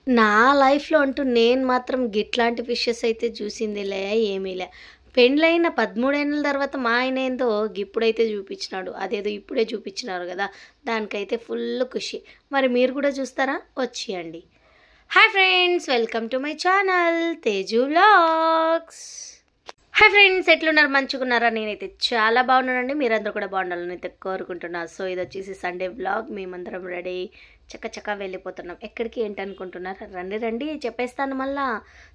నా లైఫ్‌లో అంటూ నేను మాత్రం గిట్లాంటి ఫిషెస్ అయితే చూసిందిలే ఏమీలే. పెండ్లైన 13 ఏళ్ల తర్వాత మా ఆయనేందో గిప్పుడైతే చూపించినాడు. అదేదో ఇప్పుడే చూపించినారు గదా! దానికైతే ఫుల్ ఖుషి. మరి మీరు కూడా చూస్తారా? వచ్చేయండి. Hi friends! Welcome to my channel Teju vlogs. Hi friends, ఎట్లున్నారు? మంచిగున్నారా? నేనైతే చాలా బాగున్నానండి. మీరందరూ కూడా బాగుండాలని అయితే కోరుకుంటున్నాను. సో ఇది వచ్చేసి సండే వ్లాగ్. మేమందరం రెడీ చక్క వెళ్ళిపోతున్నాం. ఎక్కడికి ఏంటనుకుంటున్నారా? రండి రండి చెప్పేస్తాను మళ్ళా.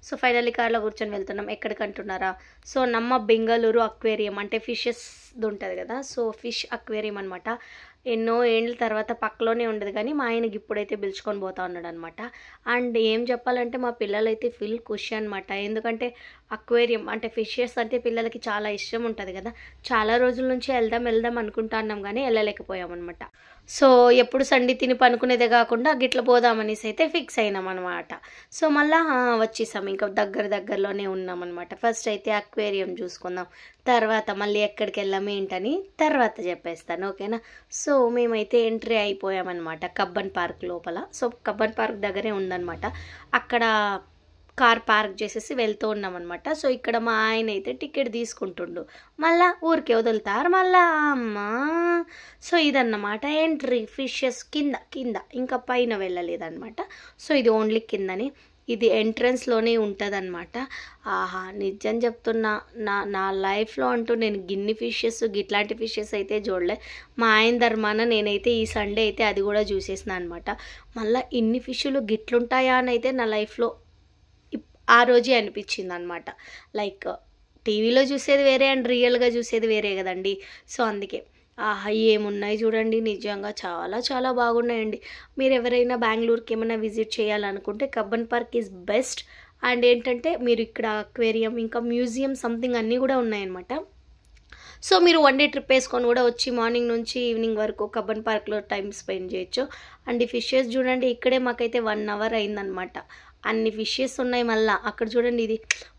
సో ఫైనల్లీ కార్లో కూర్చొని వెళ్తున్నాం. ఎక్కడికి అంటున్నారా? సో నమ్మ బెంగళూరు అక్వేరియం అంటే ఫిషెస్ది ఉంటుంది కదా. సో ఫిష్ అక్వేరియం అనమాట. ఎన్నో ఏళ్ళ తర్వాత పక్కలోనే ఉండదు కానీ మా ఆయనకి ఇప్పుడైతే పిలుచుకొని పోతా ఉన్నాడు అనమాట. అండ్ ఏం చెప్పాలంటే మా పిల్లలైతే ఫుల్ ఖుషి అనమాట. ఎందుకంటే అక్వేరియం అంటే ఫిషెస్ అంటే పిల్లలకి చాలా ఇష్టం ఉంటుంది కదా. చాలా రోజుల నుంచి వెళ్దాం అనుకుంటున్నాం కానీ వెళ్ళలేకపోయామన్నమాట. సో ఎప్పుడు సండి తిని పనుకునేదే కాకుండా గిట్ల పోదామనేసి అయితే ఫిక్స్ అయినాం అనమాట. సో మళ్ళీ వచ్చేసాం. ఇంకా దగ్గరలోనే ఉన్నామన్నమాట. ఫస్ట్ అయితే అక్వేరియం చూసుకుందాం, తర్వాత మళ్ళీ ఎక్కడికి వెళ్ళాము ఏంటని తర్వాత చెప్పేస్తాను, ఓకేనా. సో మేమైతే ఎంట్రీ అయిపోయామన్నమాట కబ్బన్ పార్క్ లోపల. సో కబ్బన్ పార్క్ దగ్గరే ఉందన్నమాట. అక్కడ కార్ పార్క్ చేసేసి వెళ్తూ ఉన్నామన్నమాట. సో ఇక్కడ మా ఆయన అయితే టికెట్ తీసుకుంటుండు. మళ్ళా ఊరికే వదులుతారు మళ్ళా అమ్మా. సో ఇదన్నమాట ఎంట్రీ. ఫిషెస్ కింద ఇంకా పైన వెళ్ళలేదన్నమాట. సో ఇది ఓన్లీ కిందని. ఇది ఎంట్రన్స్లోనే ఉంటుందన్నమాట. ఆహా, నిజం చెప్తున్నా, నా లైఫ్లో అంటూ నేను గిన్ని ఫిషెస్ ఇట్లాంటి ఫిషెస్ అయితే చూడలే. మా ఆయన ధర్మాన నేనైతే ఈ సండే అయితే అది కూడా చూసేసిన అనమాట. మళ్ళీ ఇన్ని ఫిష్లు గిట్లుంటాయా అని అయితే నా లైఫ్లో ఆ రోజే అనిపించింది అనమాట. లైక్ టీవీలో చూసేది వేరే అండ్ రియల్గా చూసేది వేరే కదండి. సో అందుకే ఆహా ఏమున్నాయి చూడండి, నిజంగా చాలా బాగున్నాయండి. మీరు ఎవరైనా బెంగళూరుకి ఏమైనా విజిట్ చేయాలనుకుంటే Cubbon park is best. And ఏంటంటే మీరు ఇక్కడ అక్వేరియం ఇంకా మ్యూజియం సంథింగ్ అన్నీ కూడా ఉన్నాయన్నమాట. సో మీరు వన్ డే ట్రిప్ వేసుకొని కూడా వచ్చి మార్నింగ్ నుంచి ఈవినింగ్ వరకు కబ్బన్ పార్క్లో టైం స్పెండ్ చేయొచ్చు. అండ్ ఈ ఫిషెస్ చూడండి, ఇక్కడే మాకైతే 1 అవర్ అయిందనమాట. అన్ని ఫిషెస్ ఉన్నాయి. మళ్ళీ అక్కడ చూడండి, ఇది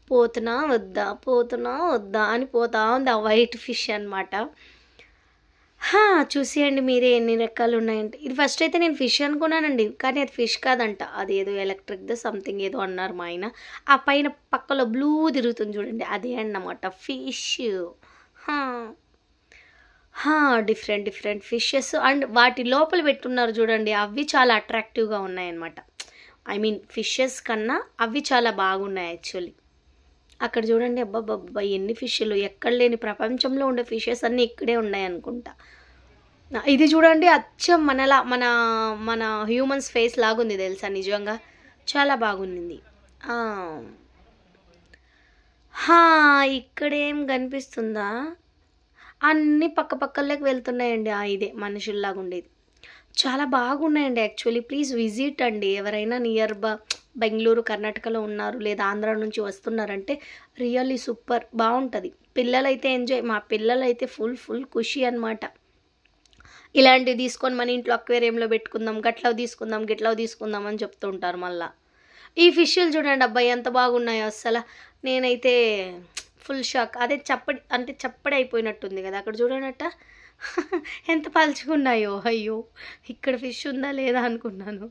పోతున్నా వద్దా అని పోతా ఉంది ఆ వైట్ ఫిష్ అనమాట. చూసేయండి మీరే ఎన్ని రకాలు ఉన్నాయంటే. ఇది ఫస్ట్ అయితే నేను ఫిష్ అనుకున్నానండి, కానీ అది ఫిష్ కాదంట. అది ఏదో ఎలక్ట్రిక్ది సంథింగ్ ఏదో అన్నారు మా ఆయన. ఆ పైన పక్కలో బ్లూ తిరుగుతుంది చూడండి, అదే అన్నమాట ఫిష్. డిఫరెంట్ ఫిషెస్ అండ్ వాటి లోపల పెట్టున్నారు చూడండి, అవి చాలా అట్రాక్టివ్గా ఉన్నాయన్నమాట. ఐ మీన్ ఫిషెస్ కన్నా అవి చాలా బాగున్నాయి యాక్చువల్లీ. అక్కడ చూడండి, అబ్బాబ్బా ఎన్ని ఫిష్లు, ఎక్కడ లేని ప్రపంచంలో ఉండే ఫిషెస్ అన్నీ ఇక్కడే ఉన్నాయి అనుకుంటా. ఇది చూడండి, అచ్చం మనలా మన హ్యూమన్స్ ఫేస్ లాగుంది తెలుసా, నిజంగా చాలా బాగుంది. ఇక్కడేం కనిపిస్తుందా, అన్నీ పక్కలేకి వెళ్తున్నాయండి. ఇదే మనుషుల్లాగా ఉండేది. చాలా బాగున్నాయండి యాక్చువల్లీ. ప్లీజ్ విజిట్ అండి. ఎవరైనా నియర్ బెంగళూరు కర్ణాటకలో ఉన్నారు లేదా ఆంధ్ర నుంచి వస్తున్నారంటే రియల్లీ సూపర్ బాగుంటుంది. పిల్లలైతే ఎంజాయ్, మా పిల్లలైతే ఫుల్ ఖుషి అనమాట. ఇలాంటివి తీసుకొని మన ఇంట్లో అక్వేరియంలో పెట్టుకుందాం, గిట్లవి తీసుకుందాం అని చెప్తూ ఉంటారు. మళ్ళీ ఈ ఫిష్లు చూడండి, అబ్బాయి ఎంత బాగున్నాయో అస్సలు. నేనైతే ఫుల్ షాక్. అదే చప్పడి అయిపోయినట్టుంది కదా అక్కడ చూడనట్ట. ఎంత పలుచుకున్నాయో. అయ్యో, ఇక్కడ ఫిష్ ఉందా లేదా అనుకున్నాను,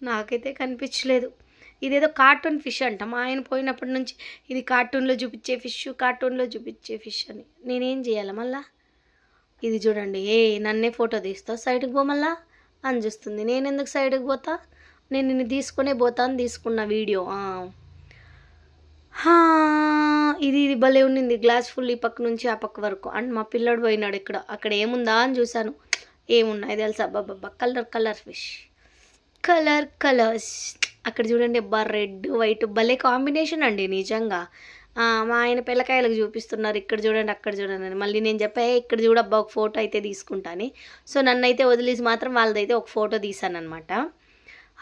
నాకైతే కనిపించలేదు. ఇదేదో కార్టూన్ ఫిష్ అంట. మా ఆయన పోయినప్పటి నుంచి ఇది కార్టూన్లో చూపించే ఫిష్ అని. నేనేం చేయాలి మళ్ళా? ఇది చూడండి, నన్నే ఫోటో తీస్తావు, సైడ్కి పో మళ్ళా అని చూస్తుంది. నేను ఎందుకు సైడ్కి పోతా, నేను నిన్ను తీసుకున్న వీడియో. ఇది భలే ఉన్నింది. గ్లాస్ ఫుల్ ఈ పక్క నుంచి ఆ పక్క వరకు. అండ్ మా పిల్లడు పోయినాడు అక్కడ ఏముందా అని చూశాను. ఏమున్నాయి తెలుసా, అబ్బాబ్బా కలర్ ఫిష్, కలర్స్. అక్కడ చూడండి, అబ్బా రెడ్ వైట్ భలే కాంబినేషన్ అండి నిజంగా. మా ఆయన పిల్లకాయలకు చూపిస్తున్నారు, ఇక్కడ చూడండి అక్కడ చూడండి అని. మళ్ళీ నేను చెప్పా, ఇక్కడ చూడబ్బా ఒక ఫోటో అయితే తీసుకుంటాను. సో నన్నైతే వదిలేసి మాత్రం వాళ్ళదైతే ఒక ఫోటో తీసాను అనమాట.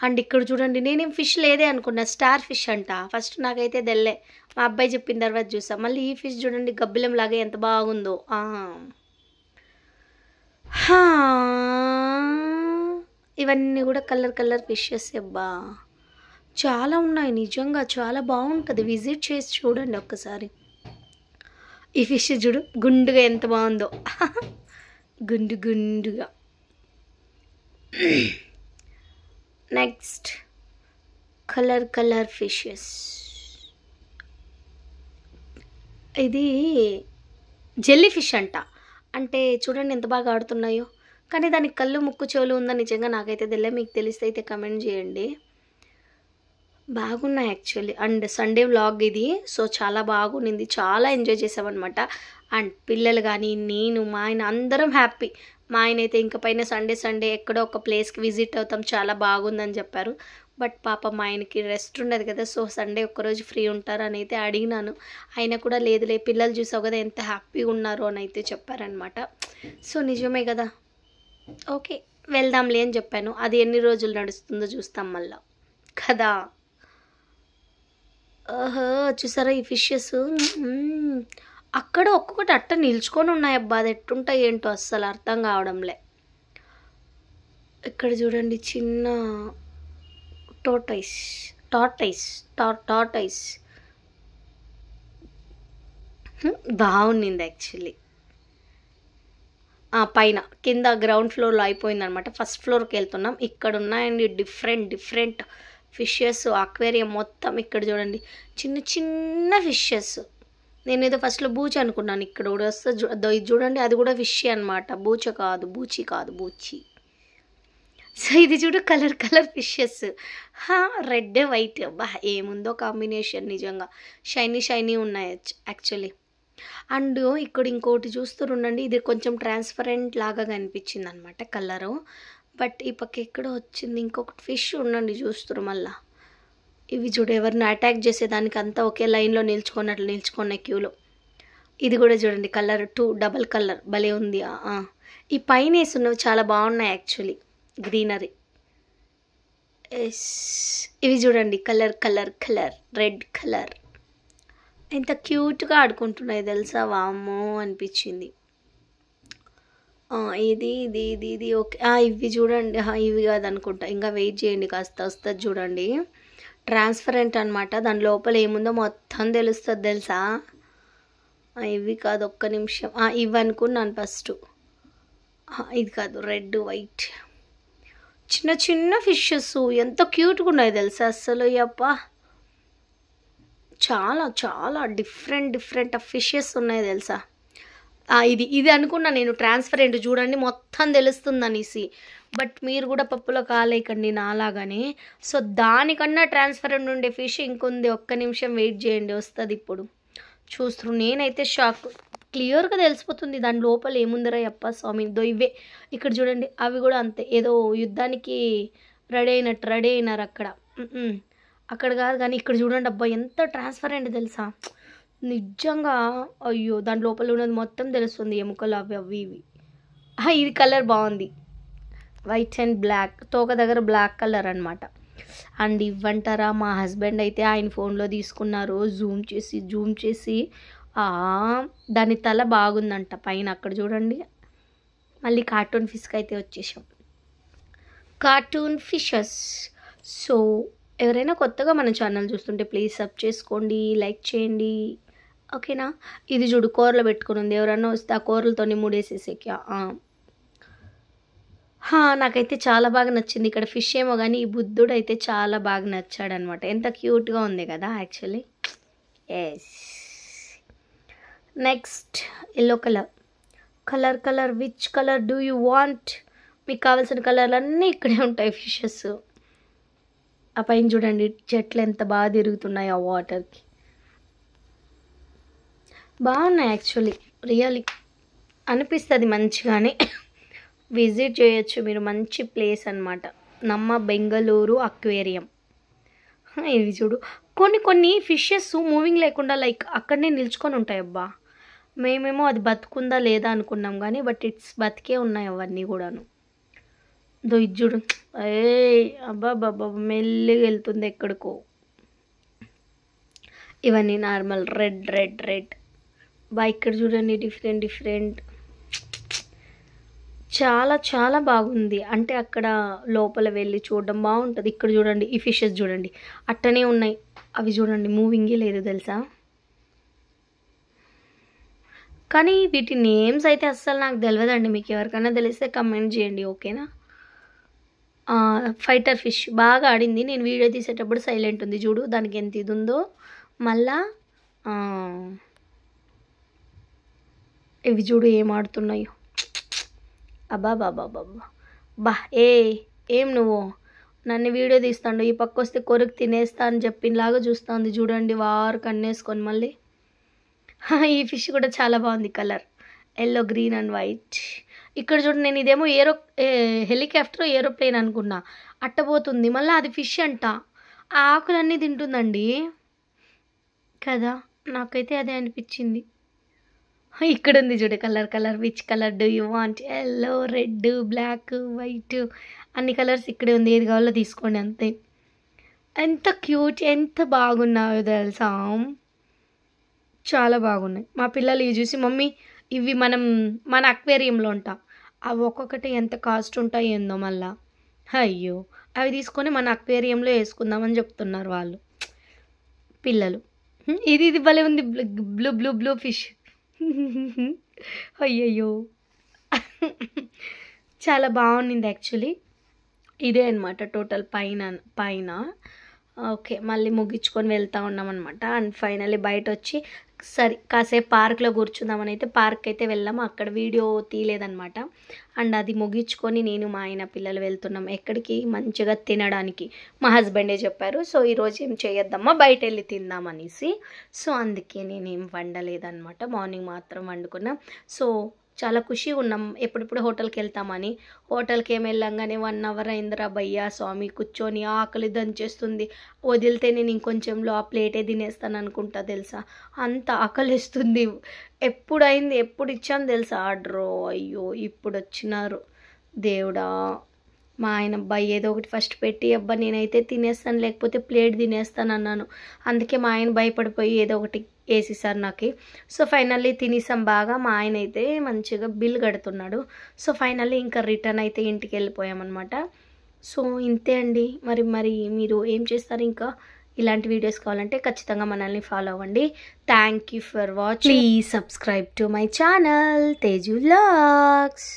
అండ్ ఇక్కడ చూడండి, నేనేం ఫిష్ లేదే అనుకున్నా, స్టార్ ఫిష్ అంట. ఫస్ట్ నాకైతే తెల్లే, మా అబ్బాయి చెప్పిన తర్వాత చూసా. మళ్ళీ ఈ ఫిష్ చూడండి, గబ్బిలం లాగా ఎంత బాగుందో. ఇవన్నీ కూడా కలర్ ఫిషెస్. అబ్బా చాలా ఉన్నాయి నిజంగా, చాలా బాగుంటుంది. విజిట్ చేసి చూడండి ఒక్కసారి. ఈ ఫిష్ చూడు, గుండుగా ఎంత బాగుందో, గుండుగా. Next colour colour fishes. ఇది జెల్లీ ఫిష్ అంట. అంటే చూడండి ఎంత బాగా ఆడుతున్నాయో. కానీ దానికి కళ్ళు ముక్కు చెవులు ఉందని నిజంగా నాకైతే తెలియదు. మీకు తెలిస్తే అయితే కమెంట్ చేయండి. బాగున్నాయి యాక్చువల్లీ. అండ్ సండే వ్లాగ్ ఇది. సో చాలా బాగుంది, చాలా ఎంజాయ్ చేసామన్నమాట. అండ్ పిల్లలు కానీ నేను మా ఆయన అందరం హ్యాపీ. మా ఆయన అయితే ఇంక పైన సండే ఎక్కడో ఒక ప్లేస్కి విజిట్ అవుతాం, చాలా బాగుందని చెప్పారు. బట్ పాప మా ఆయనకి రెస్ట్ ఉండదు కదా, సో సండే ఒక్కరోజు ఫ్రీ ఉంటారని అయితే అడిగినాను. ఆయన కూడా లేదులే పిల్లలు చూసావు కదా ఎంత హ్యాపీగా ఉన్నారు అని అయితే చెప్పారనమాట. సో నిజమే కదా, ఓకే వెళ్దాంలే అని చెప్పాను. అది ఎన్ని రోజులు నడుస్తుందో చూస్తాం మళ్ళా కదా. ఓహో చూసారా ఈ ఫిషెస్ అక్కడ ఒక్కొక్కటి అట్ట నిల్చుకొని ఉన్నాయి. అబ్బా అది ఎట్టుంటాయి ఏంటో అస్సలు అర్థం కావడంలే. ఇక్కడ చూడండి చిన్న టార్టైస్ బాగుంది యాక్చువల్లీ. పైన కింద గ్రౌండ్ ఫ్లోర్లో అయిపోయిందనమాట. ఫస్ట్ ఫ్లోర్కి వెళ్తున్నాం. ఇక్కడ ఉన్నాయండి డిఫరెంట్ ఫిషెస్. అక్వేరియం మొత్తం ఇక్కడ చూడండి చిన్న చిన్న ఫిషెస్. నేనేదో ఫస్ట్లో బూచి అనుకున్నాను. ఇక్కడ కూడా వస్తే ఇది చూడండి అది కూడా ఫిష్ అనమాట, బూచి కాదు బూచి. సో ఇది చూడు కలర్ ఫిషెస్, రెడ్ వైట్. బా ఏముందో కాంబినేషన్, నిజంగా షైనీ ఉన్నాయి యాక్చువల్లీ. అండ్ ఇక్కడ ఇంకోటి చూస్తుండండి, ఇది కొంచెం ట్రాన్స్పరెంట్ లాగా కనిపించింది అనమాట కలరు. బట్ ఈ పక్క ఎక్కడో వచ్చింది ఇంకొకటి ఫిష్ ఉండండి చూస్తారు మళ్ళా. ఇవి చూడు ఎవరిని అటాక్ చేసేదానికి అంతా ఒకే లైన్లో నిల్చుకున్నాయి క్యూలో. ఇది కూడా చూడండి కలర్ 2 డబల్ కలర్ భలే ఉంది. ఈ పైన వేసున్నవి చాలా బాగున్నాయి యాక్చువల్లీ, గ్రీనరీ. ఇవి చూడండి కలర్ రెడ్ కలర్ ఎంత క్యూట్గా ఆడుకుంటున్నాయి తెలుసా, వామ్మో అనిపించింది. ఇది ఓకే. ఇవి చూడండి, ఇవి కాదనుకుంటా, ఇంకా వెయిట్ చేయండి కాస్త వస్తుంది చూడండి. ట్రాన్స్పరెంట్ అనమాట, దాని లోపల ఏముందో మొత్తం తెలుస్తుంది తెలుసా. ఇవి కాదు, ఒక్క నిమిషం. ఇవి అనుకున్నాను ఫస్ట్. ఇది కాదు, రెడ్ వైట్ చిన్న ఫిషెస్ ఎంత క్యూట్గా ఉన్నాయి తెలుసా అస్సలు. అప్ప చాలా డిఫరెంట్ ఫిషెస్ ఉన్నాయి తెలుసా. ఇది అనుకున్నా నేను ట్రాన్స్పరెంట్ చూడండి మొత్తం తెలుస్తుంది అనేసి. బట్ మీరు కూడా పప్పులో కాలేకండి నాలాగానే. సో దానికన్నా ట్రాన్స్పరెంట్ ఉండే ఫిష్ ఇంకొంది, ఒక్క నిమిషం వెయిట్ చేయండి వస్తుంది ఇప్పుడు చూస్తున్నారు. నేనైతే షాక్, క్లియర్గా తెలిసిపోతుంది దాని లోపల ఏముందరా అప్ప స్వామి. ఇవే ఇక్కడ చూడండి, అవి కూడా అంతే, ఏదో యుద్ధానికి రెడీ అయినారు అక్కడ కాదు కానీ ఇక్కడ చూడండి. అబ్బా ఎంత ట్రాన్స్పరెంట్ తెలుసా నిజంగా. అయ్యో దాని లోపల ఉన్నది మొత్తం తెలుస్తుంది, ఎముకలు అవి ఇవి. ఇది కలర్ బాగుంది, వైట్ అండ్ బ్లాక్, తోక దగ్గర బ్లాక్ కలర్ అనమాట. అండ్ ఇవ్వంటారా మా హస్బెండ్ అయితే ఆయన ఫోన్లో తీసుకున్నారు, జూమ్ చేసి దాని తల బాగుందంట పైన. అక్కడ చూడండి మళ్ళీ కార్టూన్ ఫిష్కి అయితే వచ్చేసాం, కార్టూన్ ఫిషెస్. సో ఎవరైనా కొత్తగా మన ఛానల్ చూస్తుంటే ప్లీజ్ సబ్ చేసుకోండి, లైక్ చేయండి, ఓకేనా. ఇది చూడు కూరలో పెట్టుకుని ఉంది, ఎవరైనా వస్తే ఆ కూరలతోని మూడేసేసేకి. నాకైతే చాలా బాగా నచ్చింది. ఇక్కడ ఫిష్ ఏమో కానీ ఈ బుద్ధుడు అయితే చాలా బాగా నచ్చాడనమాట. ఎంత క్యూట్గా ఉంది కదా actually. Yes next yellow colour which colour do you want. మీకు కావాల్సిన కలర్లు అన్నీ ఇక్కడే ఉంటాయి ఫిషెస్. ఆ పైన చూడండి చెట్లు ఎంత బాగా తిరుగుతున్నాయి ఆ వాటర్కి, బాగున్నాయి యాక్చువల్లీ. రియల్లీ అనిపిస్తుంది మంచిగానే. విజిట్ చేయొచ్చు మీరు, మంచి ప్లేస్ అనమాట. నమ్మ బెంగళూరు అక్వేరియం. ఇవి చూడు కొన్ని ఫిషెస్ మూవింగ్ లేకుండా లైక్ అక్కడనే నిల్చుకొని ఉంటాయి. అబ్బా మేమేమో అది బతుకుందా లేదా అనుకున్నాం కానీ బట్ ఇట్స్ బతికే ఉన్నాయి అవన్నీ కూడాను. ఇది చూడు, అబ్బా మెల్లిగా వెళ్తుంది ఎక్కడికో. ఇవన్నీ నార్మల్ రెడ్. ఇక్కడ చూడండి డిఫరెంట్ చాలా బాగుంది. అంటే అక్కడ లోపల వెళ్ళి చూడడం బాగుంటుంది. ఇక్కడ చూడండి ఈ ఫిషెస్ చూడండి అట్టనే ఉన్నాయి, అవి చూడండి మూవింగే లేదు తెలుసా. కానీ వీటి నేమ్స్ అయితే అస్సలు నాకు తెలియదండి, మీకు ఎవరికైనా తెలిస్తే కమెంట్ చేయండి, ఓకేనా. ఫైటర్ ఫిష్ బాగా ఆడింది. నేను వీడియో తీసేటప్పుడు సైలెంట్ ఉంది చూడు, దానికి ఎంత ఇది ఉందో. మళ్ళా ఇవి చూడు ఏం ఆడుతున్నాయో. అబ్బా బాబా బాబా బా. ఏం నువ్వు నన్ను వీడియో తీస్తాడు, ఈ పక్క వస్తే కొరకు తినేస్తా అని చెప్పినలాగా చూస్తుంది చూడండి, వారు కన్నేసుకొని మళ్ళీ. ఈ ఫిష్ కూడా చాలా బాగుంది colour, yellow green and white. ఇక్కడ చూడండి, నేను ఇదేమో హెలికాప్టర్ ఏరోప్లేన్ అనుకున్నా, అట్టబోతుంది మళ్ళీ అది ఫిష్ అంట. ఆ ఆకులన్నీ తింటుందండి కదా, నాకైతే అదే అనిపించింది. ఇక్కడ ఉంది చూడు colour, which colour do you want, yellow, red, black, white, అన్ని కలర్స్ ఇక్కడే ఉంది, ఏది కావాలో తీసుకోండి అంతే. ఎంత క్యూట్, ఎంత బాగున్నాయో తెలుసా, చాలా బాగున్నాయి. మా పిల్లలు ఇవి చూసి మమ్మీ ఇవి మన అక్వేరియంలో ఉంటాం, అవి ఒక్కొక్కటి ఎంత కాస్ట్ ఉంటాయి ఏందో మళ్ళా. అయ్యో, అవి తీసుకొని మన అక్వేరియంలో వేసుకుందామని చెప్తున్నారు వాళ్ళు పిల్లలు. ఇది భలే ఉంది, బ్లూ ఫిష్. అయ్యయ్యో చాలా బాగుంది యాక్చువల్లీ. ఇదే అనమాట టోటల్ పైన. ఓకే, మళ్ళీ ముగించుకొని వెళ్తూ ఉన్నాం అనమాట. అండ్ ఫైనల్లీ బయట వచ్చి సరే కాసేపు పార్క్లో కూర్చుందామని అయితే పార్క్ అయితే వెళ్ళాము. అక్కడ వీడియో తీయలేదనమాట. అండ్ అది ముగించుకొని నేను మా ఆయన పిల్లలు వెళ్తున్నాం ఎక్కడికి, మంచిగా తినడానికి. మా హస్బెండే చెప్పారు, సో ఈరోజు ఏం చేయొద్దమ్మా బయట వెళ్ళి తిందామనేసి. సో అందుకే నేనేం వండలేదన్నమాట, మార్నింగ్ మాత్రం వండుకున్నాం. సో చాలా ఖుషిగా ఉన్నాం ఎప్పుడెప్పుడు హోటల్కి వెళ్తామని. హోటల్కి ఏమి వెళ్ళంగానే 1 అవర్ అయిందిరా భయ్యా స్వామి, కూర్చొని ఆకలి దంచేస్తుంది. వదిలితే నేను ఇంకొంచెంలో ఆ ప్లేటే తినేస్తాను అనుకుంటా తెలుసా, అంత ఆకలిస్తుంది. ఎప్పుడు ఇచ్చాను తెలుసా ఆర్డరు, అయ్యో ఇప్పుడు వచ్చినారు దేవుడా. మా ఆయన అబ్బాయి ఏదో ఒకటి ఫస్ట్ పెట్టి అబ్బా నేనైతే తినేస్తాను లేకపోతే ప్లేట్ తినేస్తాను అన్నాను. అందుకే మా ఆయన భయపడిపోయి ఏదో ఒకటి వేసేసారు నాకు. సో ఫైనల్లీ తినేసాం బాగా. మా ఆయన అయితే మంచిగా బిల్ కడుతున్నాడు. సో ఫైనల్లీ ఇంకా రిటర్న్ అయితే ఇంటికి వెళ్ళిపోయామన్నమాట. సో ఇంతే అండి. మరి మీరు ఏం చేస్తారు? ఇంకా ఇలాంటి వీడియోస్ కావాలంటే ఖచ్చితంగా మనల్ని ఫాలో అవ్వండి. Thank you for watching. Please subscribe to my channel Teju vlogs.